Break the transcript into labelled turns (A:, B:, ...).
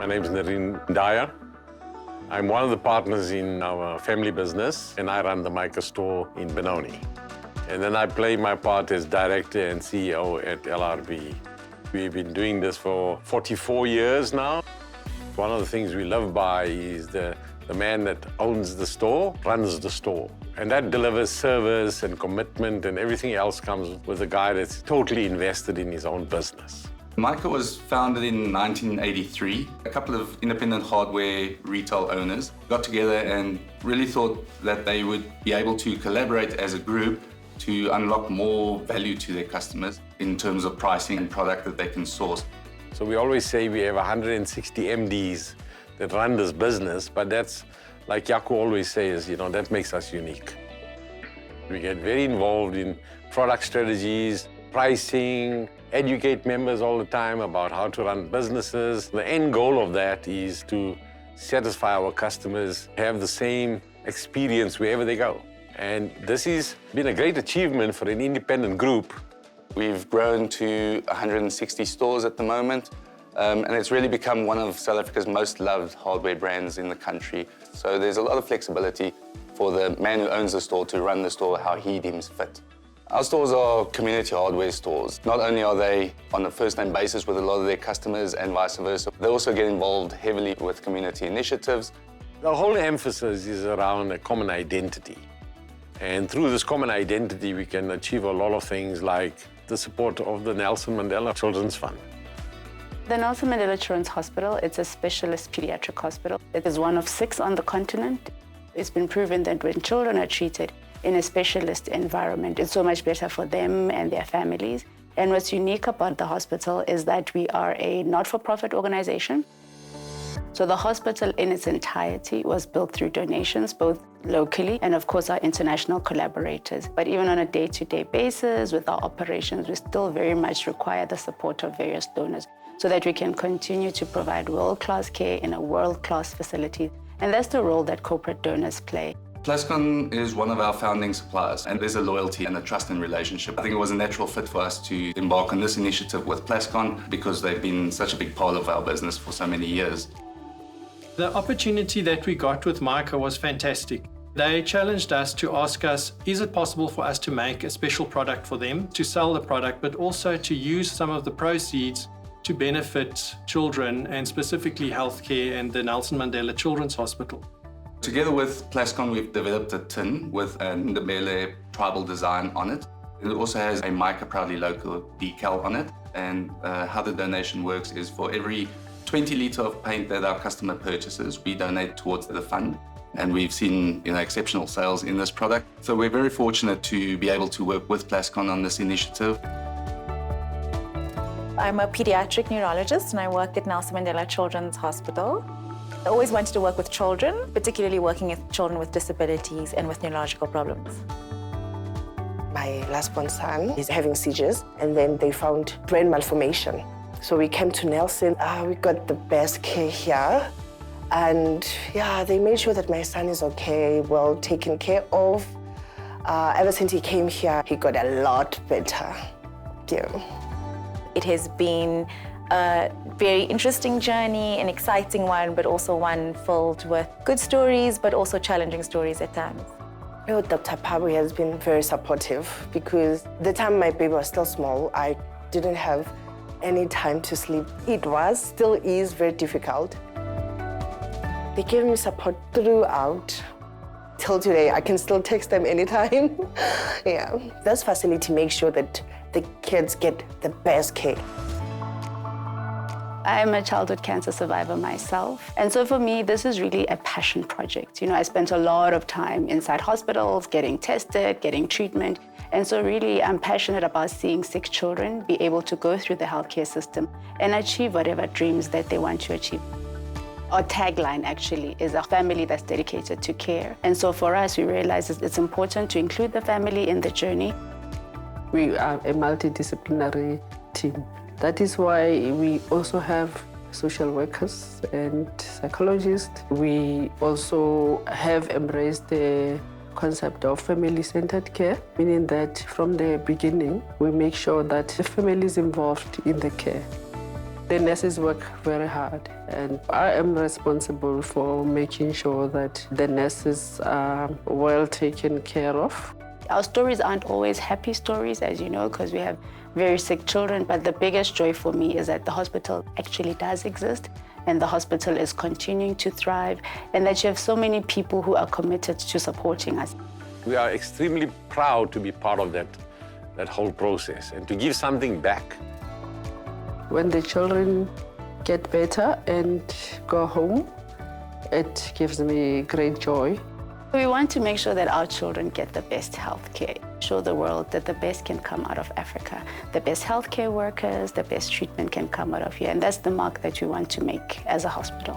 A: My name is Nareen Dyer. I'm one of the partners in our family business, and I run the Mica store in Benoni. And then I play my part as director and CEO at LRB. We've been doing this for 44 years now. One of the things we live by is the man that owns the store, runs the store. And that delivers service and commitment, and everything else comes with a guy that's totally invested in his own business.
B: Mica was founded in 1983. A couple of independent hardware retail owners got together and really thought that they would be able to collaborate as a group to unlock more value to their customers in terms of pricing and product that they can source.
A: So we always say we have 160 MDs that run this business, but that's, like Yaku always says, that makes us unique. We get very involved in product strategies, pricing, educate members all the time about how to run businesses. The end goal of that is to satisfy our customers, have the same experience wherever they go. And this has been a great achievement for an independent group.
B: We've grown to 160 stores at the moment, and it's really become one of South Africa's most loved hardware brands in the country. So there's a lot of flexibility for the man who owns the store to run the store how he deems fit. Our stores are community hardware stores. Not only are they on a first-name basis with a lot of their customers and vice versa, they also get involved heavily with community initiatives.
A: The whole emphasis is around a common identity. And through this common identity, we can achieve a lot of things like the support of the Nelson Mandela Children's Fund.
C: The Nelson Mandela Children's Hospital, it's a specialist pediatric hospital. It is one of 6 on the continent. It's been proven that when children are treated in a specialist environment, it's so much better for them and their families. And what's unique about the hospital is that we are a not-for-profit organization. So the hospital in its entirety was built through donations, both locally and of course our international collaborators. But even on a day-to-day basis with our operations, we still very much require the support of various donors so that we can continue to provide world-class care in a world-class facility. And that's the role that corporate donors play.
B: Plascon is one of our founding suppliers, and there's a loyalty and a trust and relationship. I think it was a natural fit for us to embark on this initiative with Plascon because they've been such a big part of our business for so many years.
D: The opportunity that we got with Mica was fantastic. They challenged us to ask us, is it possible for us to make a special product for them, to sell the product, but also to use some of the proceeds to benefit children and specifically healthcare and the Nelson Mandela Children's Hospital.
B: Together with Plascon, we've developed a tin with an Ndebele tribal design on it. It also has a Mica Proudly Local decal on it. And how the donation works is for every 20 litre of paint that our customer purchases, we donate towards the fund. And we've seen exceptional sales in this product. So we're very fortunate to be able to work with Plascon on this initiative.
E: I'm a pediatric neurologist and I work at Nelson Mandela Children's Hospital. I always wanted to work with children, particularly working with children with disabilities and with neurological problems.
F: My last born son is having seizures, and then they found brain malformation. So we came to Nelson. We got the best care here. And yeah, they made sure that my son is okay, well taken care of. Ever since he came here, he got a lot better. Yeah.
E: It has been a very interesting journey, an exciting one, but also one filled with good stories, but also challenging stories at times.
F: Dr. Pabu has been very supportive because the time my baby was still small, I didn't have any time to sleep. It was, still is, very difficult. They gave me support throughout. Till today, I can still text them anytime. Yeah, this facility makes sure that the kids get the best care.
C: I'm a childhood cancer survivor myself. And so for me, this is really a passion project. I spent a lot of time inside hospitals, getting tested, getting treatment. And so really, I'm passionate about seeing sick children be able to go through the healthcare system and achieve whatever dreams that they want to achieve. Our tagline actually is a family that's dedicated to care. And so for us, we realize it's important to include the family in the journey.
G: We are a multidisciplinary team. That is why we also have social workers and psychologists. We also have embraced the concept of family-centered care, meaning that from the beginning, we make sure that the family is involved in the care. The nurses work very hard, and I am responsible for making sure that the nurses are well taken care of.
C: Our stories aren't always happy stories, as you know, because we have very sick children, but the biggest joy for me is that the hospital actually does exist, and the hospital is continuing to thrive, and that you have so many people who are committed to supporting us.
A: We are extremely proud to be part of that whole process and to give something back.
G: When the children get better and go home, it gives me great joy.
C: We want to make sure that our children get the best health care, show the world that the best can come out of Africa. The best healthcare workers, the best treatment can come out of here, and that's the mark that we want to make as a hospital.